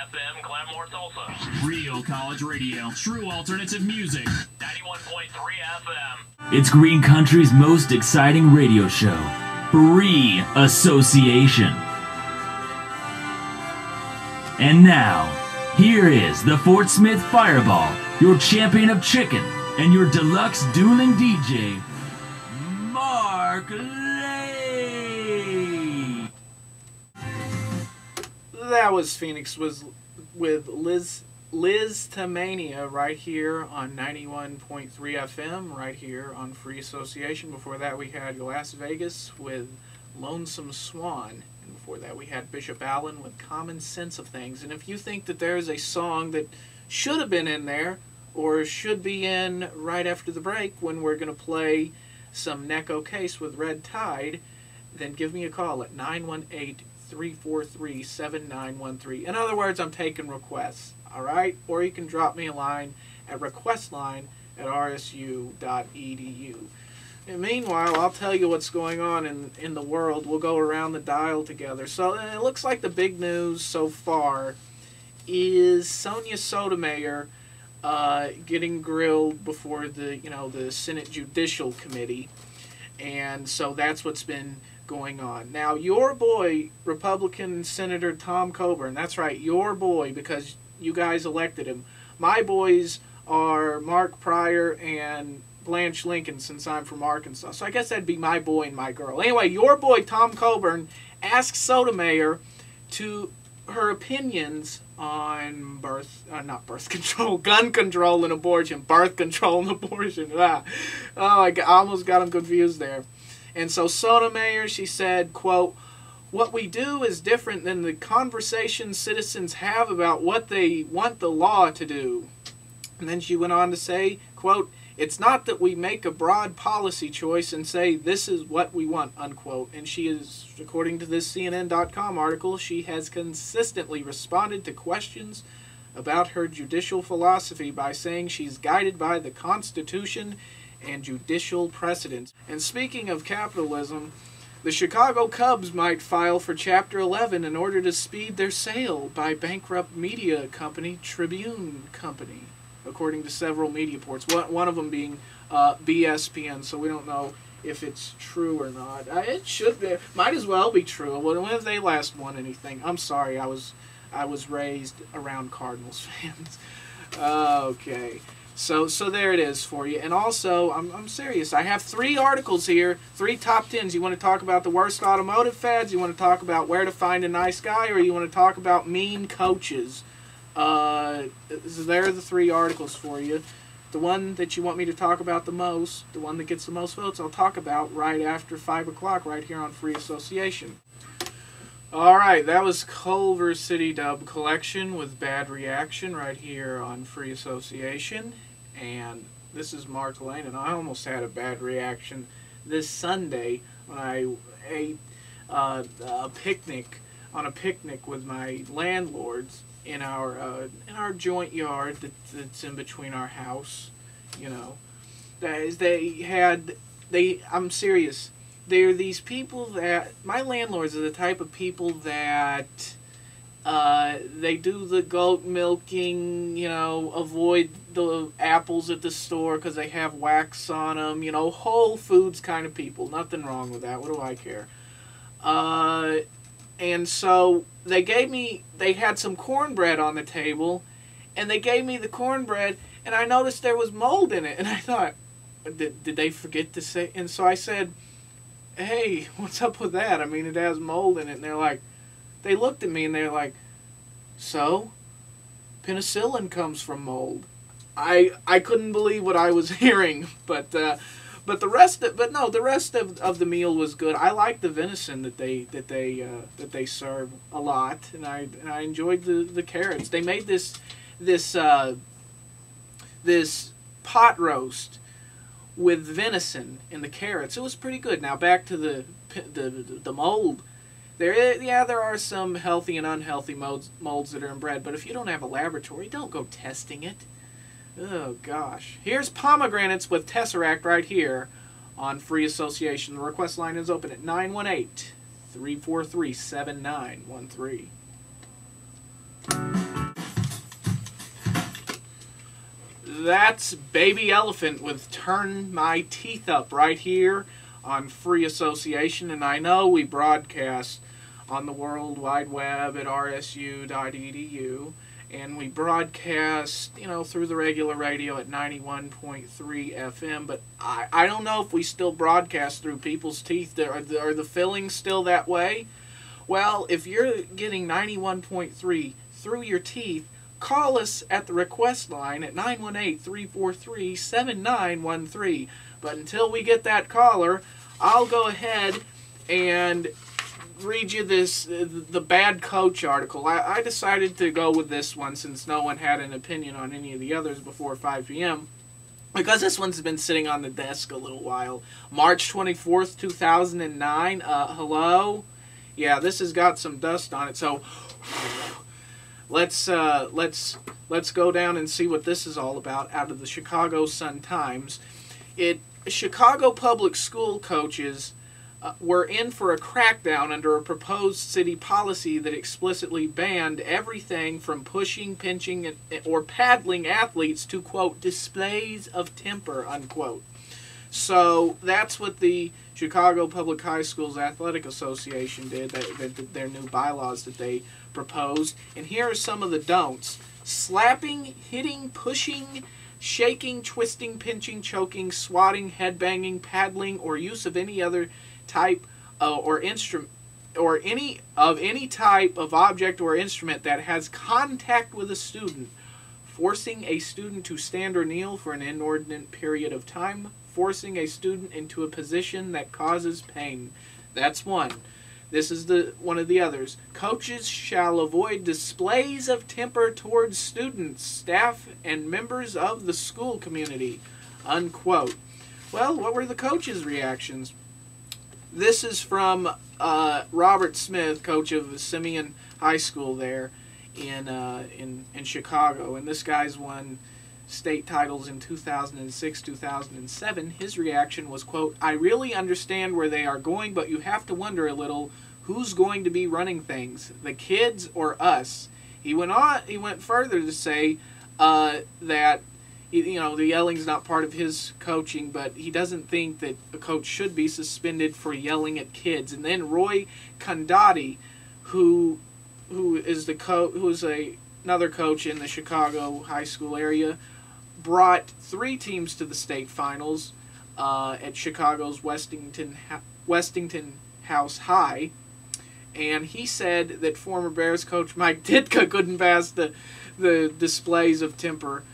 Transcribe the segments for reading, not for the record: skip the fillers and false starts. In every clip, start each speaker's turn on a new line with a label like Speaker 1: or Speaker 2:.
Speaker 1: FM, Glenmore, Tulsa.
Speaker 2: Real college radio. True alternative music.
Speaker 1: 91.3 FM.
Speaker 3: It's Green Country's most exciting radio show, Free Association. And now, here is the Fort Smith Fireball, your champion of chicken, and your deluxe dueling DJ, Mark Lay.
Speaker 4: That was Phoenix with Liz Tamania right here on 91.3 FM, right here on Free Association. Before that we had Las Vegas with Lonesome Swan. And before that we had Bishop Allen with Common Sense of Things. And if you think that there's a song that should have been in there, or should be in right after the break when we're going to play some Necco Case with Red Tide, then give me a call at 918-343-7913. In other words, I'm taking requests, all right? Or you can drop me a line at requestline@rsu.edu. And meanwhile, I'll tell you what's going on in the world. We'll go around the dial together. So it looks like the big news so far is Sonia Sotomayor getting grilled before the Senate Judicial Committee. And so that's what's been going on. Now, your boy, Republican Senator Tom Coburn, that's right, your boy, because you guys elected him. My boys are Mark Pryor and Blanche Lincoln, since I'm from Arkansas. So I guess that'd be my boy and my girl. Anyway, your boy, Tom Coburn, asked Sotomayor to her opinions on gun control and abortion. Birth control and abortion. I almost got him confused there. And so Sotomayor, she said, quote, "What we do is different than the conversations citizens have about what they want the law to do." And then she went on to say, quote, "It's not that we make a broad policy choice and say this is what we want," unquote. And she is, according to this CNN.com article, she has consistently responded to questions about her judicial philosophy by saying she's guided by the Constitution and judicial precedents. And speaking of capitalism, the Chicago Cubs might file for Chapter 11 in order to speed their sale by bankrupt media company Tribune Company, according to several media reports, one of them being BSPN, so we don't know if it's true or not. It should be, might as well be true. When have they last won anything? I'm sorry, I was raised around Cardinals fans. Okay, so there it is for you. And also, I'm serious, I have 3 articles here, 3 top 10s. You want to talk about the worst automotive fads, you want to talk about where to find a nice guy, or you want to talk about mean coaches? There are the 3 articles for you. The one that you want me to talk about the most, the one that gets the most votes, I'll talk about right after 5 o'clock right here on Free Association. Alright, that was Culver City Dub Collection with Bad Reaction right here on Free Association. And this is Mark Lane, and I almost had a bad reaction this Sunday when I ate a picnic with my landlords in our joint yard that's in between our house. You know, I'm serious. They're these people that, my landlords are the type of people that they do the goat milking, avoid the apples at the store because they have wax on them, Whole Foods kind of people. Nothing wrong with that. What do I care? And so they had some cornbread on the table, and they gave me the cornbread, and I noticed there was mold in it, and I thought, did they forget to say? And so I said, "Hey, what's up with that? I mean, it has mold in it." And they looked at me and they're like, "So, penicillin comes from mold." I couldn't believe what I was hearing, but the rest of the meal was good. I like the venison that they serve a lot, and I enjoyed the carrots. They made this pot roast with venison and the carrots. It was pretty good. Now back to the mold. There are some healthy and unhealthy molds that are in bread, but if you don't have a laboratory, don't go testing it. Oh gosh. Here's Pomegranates with Tesseract right here on Free Association. The request line is open at 918-343-7913. That's Baby Elephant with Turn My Teeth Up right here on Free Association. And I know we broadcast on the World Wide Web at rsu.edu. And we broadcast, through the regular radio at 91.3 FM. But I don't know if we still broadcast through people's teeth. Are the fillings still that way? Well, if you're getting 91.3 through your teeth, call us at the request line at 918-343-7913. But until we get that caller, I'll go ahead and read you the bad coach article. I decided to go with this one since no one had an opinion on any of the others before 5 p.m. because this one's been sitting on the desk a little while. March 24th, 2009. Hello? Yeah, this has got some dust on it, so let's go down and see what this is all about out of the Chicago Sun-Times. Chicago public school coaches were in for a crackdown under a proposed city policy that explicitly banned everything from pushing, pinching, or paddling athletes to, quote, displays of temper, unquote. So that's what the Chicago Public High Schools Athletic Association did, their new bylaws that they proposed. And here are some of the don'ts. Slapping, hitting, pushing, shaking, twisting, pinching, choking, swatting, headbanging, paddling, or use of any other type or instrument or any type of object or instrument that has contact with a student, forcing a student to stand or kneel for an inordinate period of time, forcing a student into a position that causes pain. That's one. This is one of the others. Coaches shall avoid displays of temper towards students, staff, and members of the school community, unquote. Well, what were the coaches' reactions? This is from Robert Smith, coach of Simeon High School there in Chicago, and this guy's won state titles in 2006, 2007. His reaction was, quote, "I really understand where they are going, but you have to wonder a little, who's going to be running things, the kids or us?" He went further to say that the yelling's not part of his coaching, but he doesn't think that a coach should be suspended for yelling at kids. And then Roy Condotti, who is another coach in the Chicago high school area, brought 3 teams to the state finals at Chicago's Westington House High, and he said that former Bears coach Mike Ditka couldn't pass the displays of temper,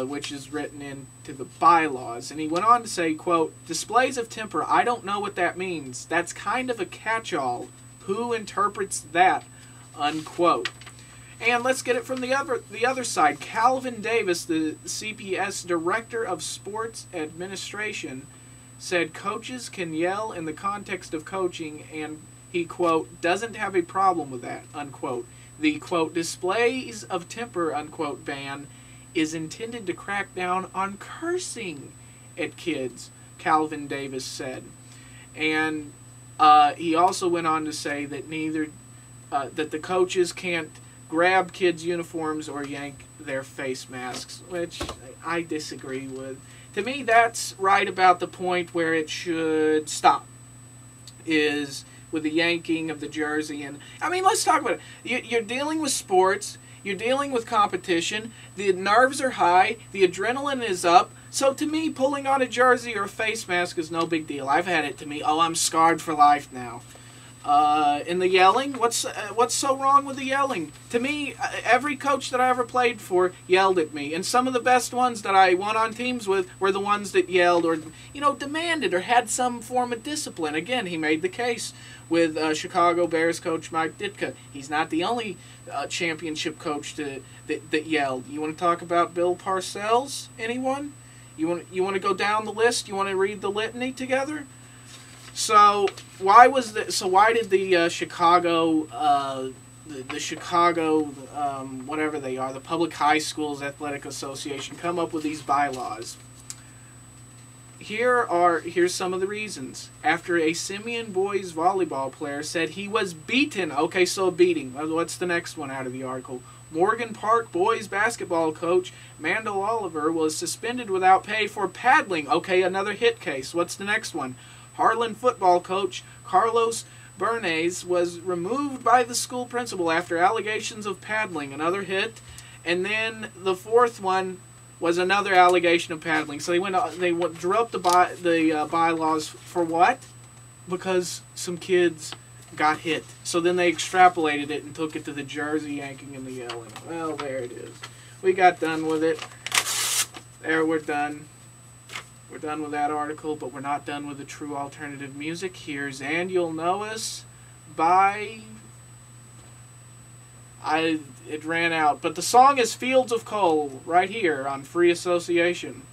Speaker 4: which is written into the bylaws. And he went on to say, quote, "Displays of temper, I don't know what that means. That's kind of a catch-all. Who interprets that?" Unquote. And let's get it from the other side. Calvin Davis, the CPS Director of Sports Administration, said coaches can yell in the context of coaching, and he, quote, "doesn't have a problem with that," unquote. The, quote, "displays of temper," unquote, ban is intended to crack down on cursing at kids, Calvin Davis said. And he also went on to say that that the coaches can't grab kids' uniforms or yank their face masks, which I disagree with. To me, that's right about the point where it should stop, is with the yanking of the jersey. And I mean, let's talk about it. You're dealing with sports. You're dealing with competition. The nerves are high. The adrenaline is up. So to me, pulling on a jersey or a face mask is no big deal. I've had it to me. Oh, I'm scarred for life now. In the yelling, what's so wrong with the yelling? To me, every coach that I ever played for yelled at me, and some of the best ones that I won on teams with were the ones that yelled or demanded or had some form of discipline. Again, he made the case with Chicago Bears coach Mike Ditka. He's not the only championship coach that yelled. You want to talk about Bill Parcells? Anyone? You want to go down the list? You want to read the litany together? So why did the Chicago the Chicago whatever they are, the Public High Schools Athletic Association, come up with these bylaws? Here's some of the reasons. After a Simeon boys volleyball player said he was beaten. Okay, so a beating. What's the next one out of the article? Morgan Park boys basketball coach Mandel Oliver was suspended without pay for paddling. Okay, another hit case. What's the next one? Harlan football coach Carlos Bernays was removed by the school principal after allegations of paddling. Another hit. And then the fourth one was another allegation of paddling. So they drew up the bylaws for what? Because some kids got hit. So then they extrapolated it and took it to the jersey yanking and the yelling. Well, there it is. We got done with it. There, we're done. We're done with that article, but we're not done with the true alternative music. Here's And You'll Know Us by... It ran out. But the song is Fields of Coal right here on Free Association.